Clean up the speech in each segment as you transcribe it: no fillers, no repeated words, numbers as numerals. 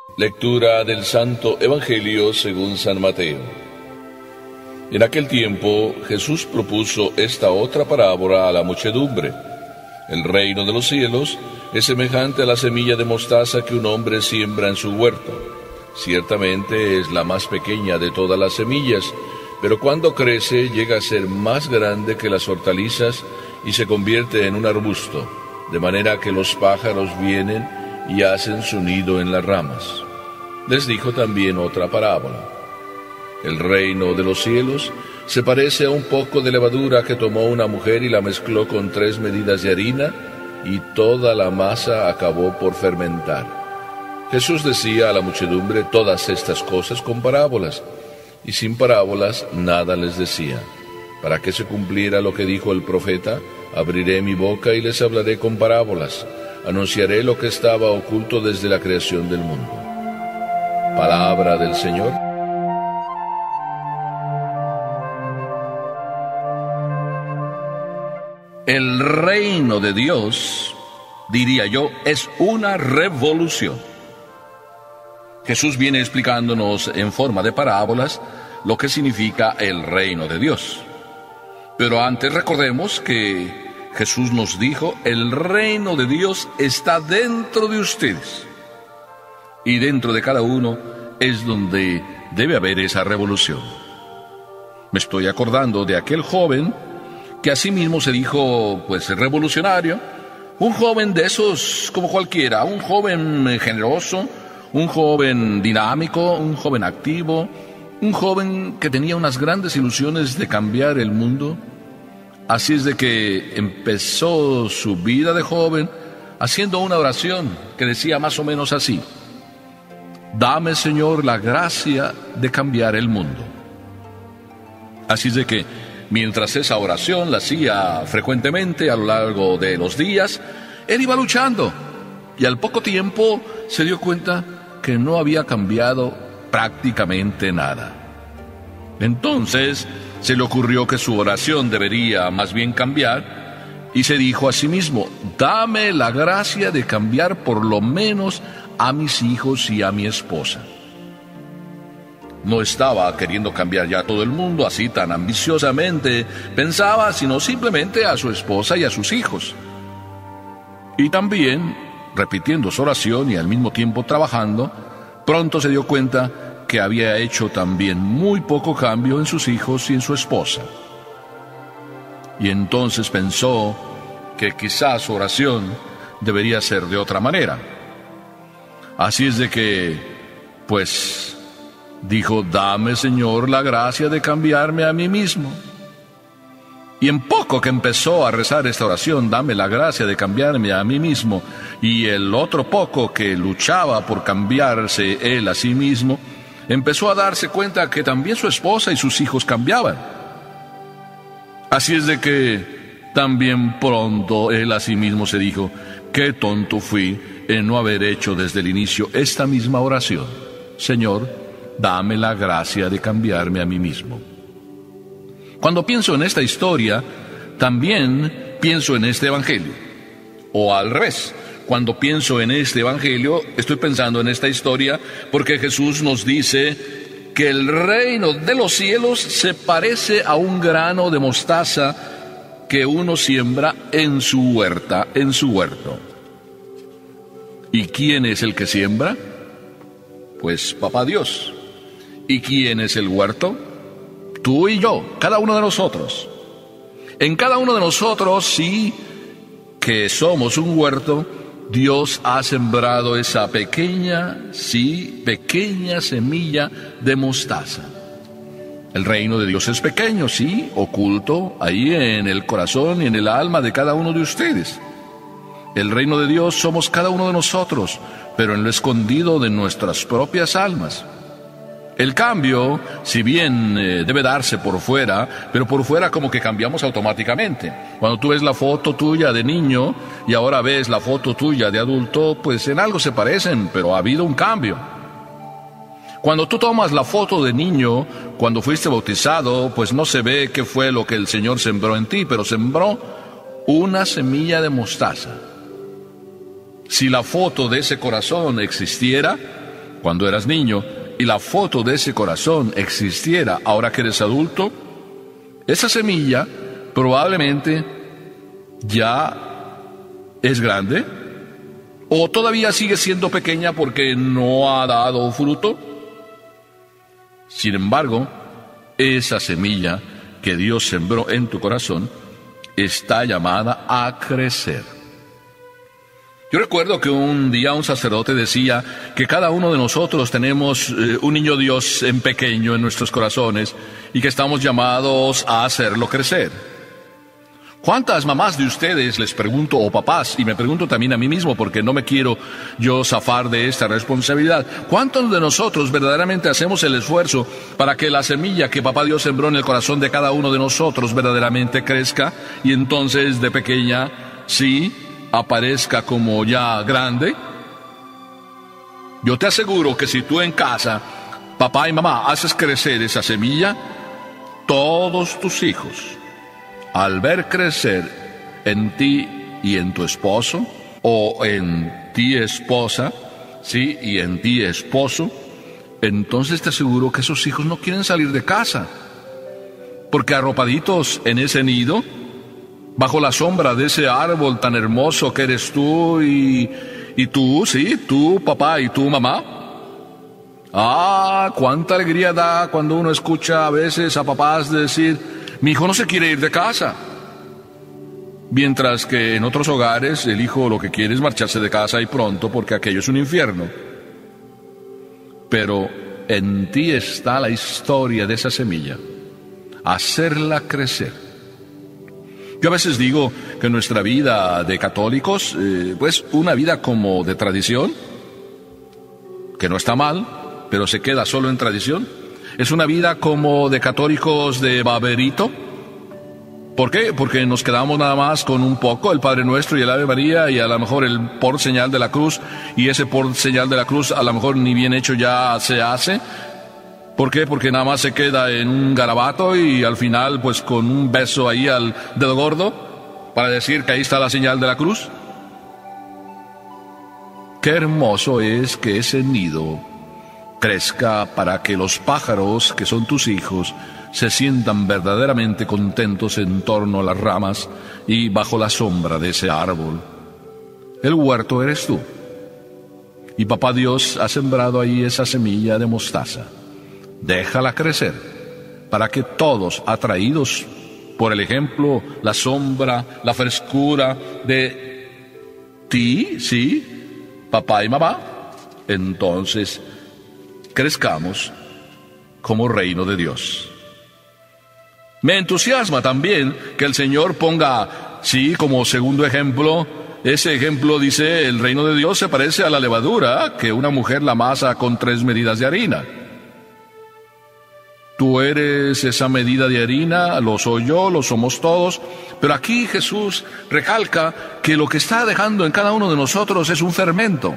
Lectura del Santo Evangelio según San Mateo. En aquel tiempo Jesús propuso esta otra parábola a la muchedumbre. El reino de los cielos es semejante a la semilla de mostaza que un hombre siembra en su huerto. Ciertamente es la más pequeña de todas las semillas, pero cuando crece llega a ser más grande que las hortalizas y se convierte en un arbusto, de manera que los pájaros vienen y hacen su nido en las ramas. Les dijo también otra parábola. El reino de los cielos se parece a un poco de levadura que tomó una mujer y la mezcló con 3 medidas de harina, y toda la masa acabó por fermentar. Jesús decía a la muchedumbre todas estas cosas con parábolas, y sin parábolas nada les decía, para que se cumpliera lo que dijo el profeta: abriré mi boca y les hablaré con parábolas, anunciaré lo que estaba oculto desde la creación del mundo. Palabra del Señor. El reino de Dios, diría yo, es una revolución. Jesús viene explicándonos en forma de parábolas lo que significa el reino de Dios. Pero antes recordemos que Jesús nos dijo: el reino de Dios está dentro de ustedes. Y dentro de cada uno es donde debe haber esa revolución. Me estoy acordando de aquel joven que asimismo se dijo, revolucionario, un joven de esos como cualquiera, un joven generoso, un joven dinámico, un joven activo, un joven que tenía unas grandes ilusiones de cambiar el mundo. Así es de que empezó su vida de joven haciendo una oración que decía más o menos así: dame, Señor, la gracia de cambiar el mundo. Así es de que mientras esa oración la hacía frecuentemente a lo largo de los días, él iba luchando, y al poco tiempo se dio cuenta que no había cambiado prácticamente nada. Entonces se le ocurrió que su oración debería más bien cambiar, y se dijo a sí mismo: dame la gracia de cambiar por lo menos a mis hijos y a mi esposa. No estaba queriendo cambiar ya a todo el mundo así tan ambiciosamente, pensaba, sino simplemente a su esposa y a sus hijos. Y también, repitiendo su oración y al mismo tiempo trabajando, pronto se dio cuenta que había hecho también muy poco cambio en sus hijos y en su esposa. Y entonces pensó que quizás su oración debería ser de otra manera. Así es de que, dijo: dame, Señor, la gracia de cambiarme a mí mismo. Y en poco que empezó a rezar esta oración, dame la gracia de cambiarme a mí mismo, y el otro poco que luchaba por cambiarse él a sí mismo, empezó a darse cuenta que también su esposa y sus hijos cambiaban. Así es de que también pronto él a sí mismo se dijo: qué tonto fui en no haber hecho desde el inicio esta misma oración: Señor, dame la gracia de cambiarme a mí mismo. Cuando pienso en esta historia, también pienso en este evangelio. O al revés, cuando pienso en este evangelio, estoy pensando en esta historia, porque Jesús nos dice que el reino de los cielos se parece a un grano de mostaza que uno siembra en su huerta, en su huerto. ¿Y quién es el que siembra? Pues Papá Dios. ¿Y quién es el huerto? Tú y yo, cada uno de nosotros. En cada uno de nosotros, sí, que somos un huerto, Dios ha sembrado esa pequeña semilla de mostaza. El reino de Dios es pequeño, sí, oculto ahí en el corazón y en el alma de cada uno de ustedes. El reino de Dios somos cada uno de nosotros, pero en lo escondido de nuestras propias almas. El cambio, si bien debe darse por fuera, pero por fuera como que cambiamos automáticamente. Cuando tú ves la foto tuya de niño y ahora ves la foto tuya de adulto, pues en algo se parecen, pero ha habido un cambio. Cuando tú tomas la foto de niño, cuando fuiste bautizado, pues no se ve qué fue lo que el Señor sembró en ti, pero sembró una semilla de mostaza. Si la foto de ese corazón existiera, cuando eras niño y la foto de ese corazón existiera ahora que eres adulto, esa semilla probablemente ya es grande o todavía sigue siendo pequeña porque no ha dado fruto. Sin embargo, esa semilla que Dios sembró en tu corazón está llamada a crecer. Yo recuerdo que un día un sacerdote decía que cada uno de nosotros tenemos un niño Dios en pequeño en nuestros corazones y que estamos llamados a hacerlo crecer. ¿Cuántas mamás de ustedes, les pregunto, o papás, y me pregunto también a mí mismo porque no me quiero yo zafar de esta responsabilidad, cuántos de nosotros verdaderamente hacemos el esfuerzo para que la semilla que Papá Dios sembró en el corazón de cada uno de nosotros verdaderamente crezca y entonces de pequeña, sí, aparezca como ya grande? Yo te aseguro que si tú en casa, papá y mamá, haces crecer esa semilla, todos tus hijos, al ver crecer en ti y en tu esposo, o en ti esposa, sí, y en ti esposo, entonces te aseguro que esos hijos no quieren salir de casa, porque arropaditos en ese nido, bajo la sombra de ese árbol tan hermoso que eres tú y tú, sí, tú papá y tú mamá. Cuánta alegría da cuando uno escucha a veces a papás decir: mi hijo no se quiere ir de casa. Mientras que en otros hogares el hijo lo que quiere es marcharse de casa y pronto porque aquello es un infierno. Pero en ti está la historia de esa semilla, hacerla crecer. Yo a veces digo que nuestra vida de católicos, pues una vida como de tradición, que no está mal, pero se queda solo en tradición. Es una vida como de católicos de baberito. ¿Por qué? Porque nos quedamos nada más con un poco, el Padre Nuestro y el Ave María, y a lo mejor el por señal de la cruz, y ese por señal de la cruz a lo mejor ni bien hecho ya se hace. ¿Por qué? Porque nada más se queda en un garabato y al final pues con un beso ahí al dedo gordo para decir que ahí está la señal de la cruz. Qué hermoso es que ese nido crezca para que los pájaros, que son tus hijos, se sientan verdaderamente contentos en torno a las ramas y bajo la sombra de ese árbol. El huerto eres tú. Y Papá Dios ha sembrado ahí esa semilla de mostaza. Déjala crecer, para que todos, atraídos por el ejemplo, la sombra, la frescura de ti, sí, papá y mamá, entonces crezcamos como reino de Dios. Me entusiasma también que el Señor ponga, sí, como segundo ejemplo, ese ejemplo dice: el reino de Dios se parece a la levadura que una mujer la amasa con 3 medidas de harina. Tú eres esa medida de harina, lo soy yo, lo somos todos, pero aquí Jesús recalca que lo que está dejando en cada uno de nosotros es un fermento.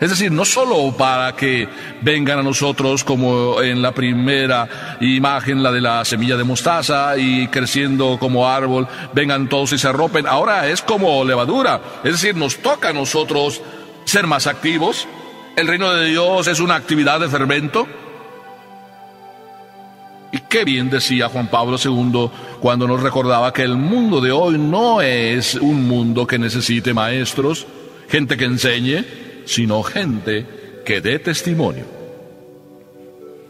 Es decir, no solo para que vengan a nosotros como en la primera imagen, la de la semilla de mostaza, y creciendo como árbol, vengan todos y se arropen. Ahora es como levadura, es decir, nos toca a nosotros ser más activos. El reino de Dios es una actividad de fermento. Y qué bien decía Juan Pablo II cuando nos recordaba que el mundo de hoy no es un mundo que necesite maestros, gente que enseñe, sino gente que dé testimonio.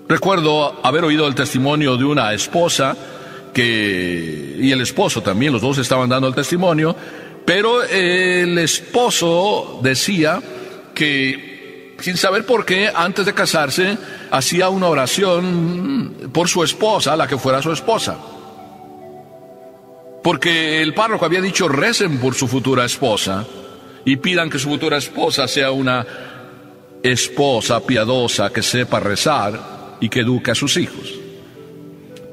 Recuerdo haber oído el testimonio de una esposa y el esposo también, los dos estaban dando el testimonio, pero el esposo decía que sin saber por qué, antes de casarse, hacía una oración por su esposa, la que fuera su esposa. Porque el párroco había dicho: recen por su futura esposa y pidan que su futura esposa sea una esposa piadosa que sepa rezar y que eduque a sus hijos.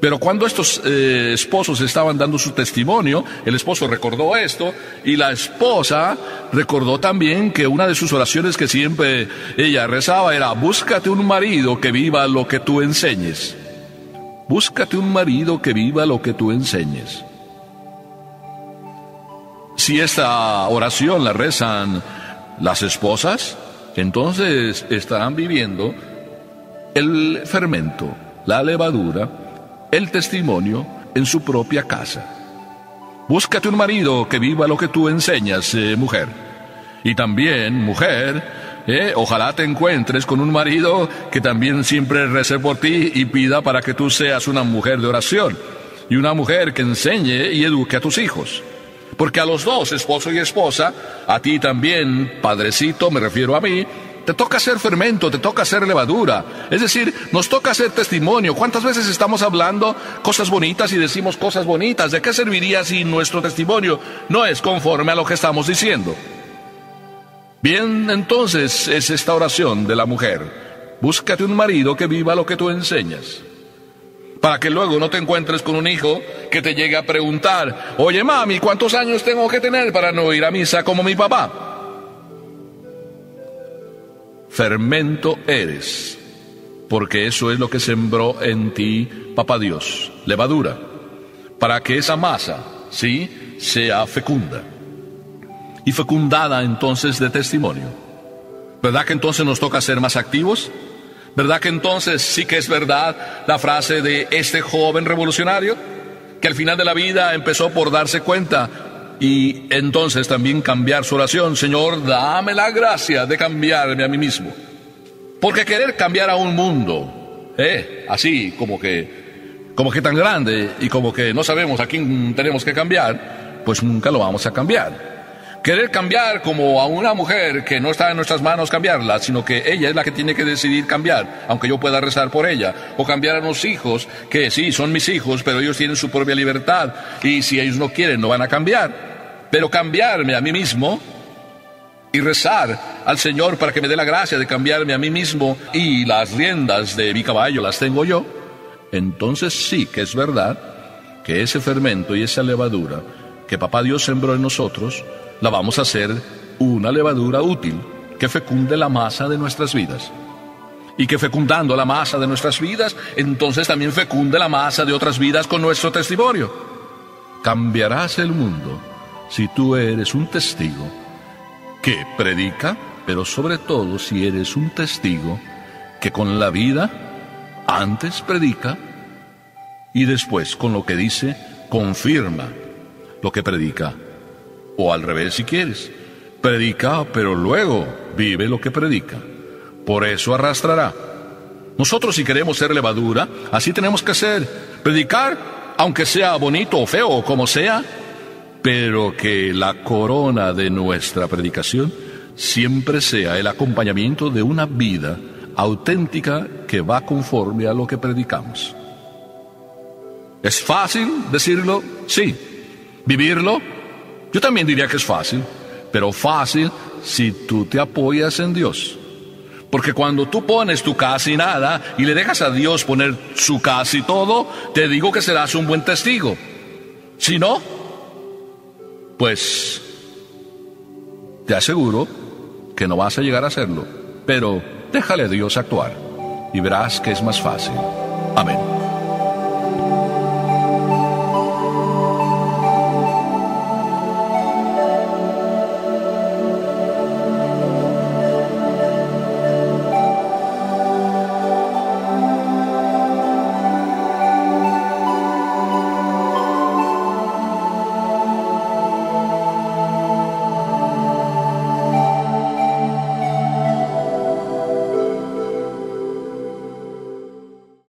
Pero cuando estos esposos estaban dando su testimonio, el esposo recordó esto y la esposa recordó también que una de sus oraciones que siempre ella rezaba era: búscate un marido que viva lo que tú enseñes. Búscate un marido que viva lo que tú enseñes. Si esta oración la rezan las esposas, entonces estarán viviendo el fermento, la levadura, el testimonio en su propia casa. Búscate un marido que viva lo que tú enseñas, mujer. Y también, mujer, ojalá te encuentres con un marido que también siempre rece por ti y pida para que tú seas una mujer de oración. Y una mujer que enseñe y eduque a tus hijos. Porque a los dos, esposo y esposa, a ti también, padrecito, me refiero a mí, te toca hacer fermento, te toca hacer levadura. Es decir, nos toca hacer testimonio. ¿Cuántas veces estamos hablando cosas bonitas y decimos cosas bonitas? ¿De qué serviría si nuestro testimonio no es conforme a lo que estamos diciendo? Bien, entonces es esta oración de la mujer. Búscate un marido que viva lo que tú enseñas. Para que luego no te encuentres con un hijo que te llegue a preguntar: oye, mami, ¿cuántos años tengo que tener para no ir a misa como mi papá? Fermento eres, porque eso es lo que sembró en ti Papá Dios, levadura, para que esa masa, sí, sea fecunda. Y fecundada entonces de testimonio. ¿Verdad que entonces nos toca ser más activos? ¿Verdad que entonces sí que es verdad la frase de este joven revolucionario? Que al final de la vida empezó por darse cuenta y entonces también cambiar su oración: Señor, dame la gracia de cambiarme a mí mismo. Porque querer cambiar a un mundo, así como que tan grande y como que no sabemos a quién tenemos que cambiar, pues nunca lo vamos a cambiar. Querer cambiar como a una mujer que no está en nuestras manos cambiarla, sino que ella es la que tiene que decidir cambiar, aunque yo pueda rezar por ella. O cambiar a los hijos, que sí, son mis hijos, pero ellos tienen su propia libertad, y si ellos no quieren, no van a cambiar. Pero cambiarme a mí mismo y rezar al Señor para que me dé la gracia de cambiarme a mí mismo, y las riendas de mi caballo las tengo yo, entonces sí que es verdad que ese fermento y esa levadura que Papá Dios sembró en nosotros, la vamos a hacer una levadura útil que fecunde la masa de nuestras vidas. Y que fecundando la masa de nuestras vidas, entonces también fecunde la masa de otras vidas con nuestro testimonio. Cambiarás el mundo si tú eres un testigo que predica, pero sobre todo si eres un testigo que con la vida antes predica y después con lo que dice confirma lo que predica. O al revés si quieres, predica pero luego vive lo que predica. Por eso arrastrará. Nosotros, si queremos ser levadura, así tenemos que ser: predicar, aunque sea bonito o feo o como sea, pero que la corona de nuestra predicación siempre sea el acompañamiento de una vida auténtica que va conforme a lo que predicamos. ¿Es fácil decirlo? Sí. ¿Vivirlo? Yo también diría que es fácil, pero fácil si tú te apoyas en Dios. Porque cuando tú pones tu casi nada y le dejas a Dios poner su casi todo, te digo que serás un buen testigo. Si no, pues te aseguro que no vas a llegar a hacerlo. Pero déjale a Dios actuar y verás que es más fácil. Amén.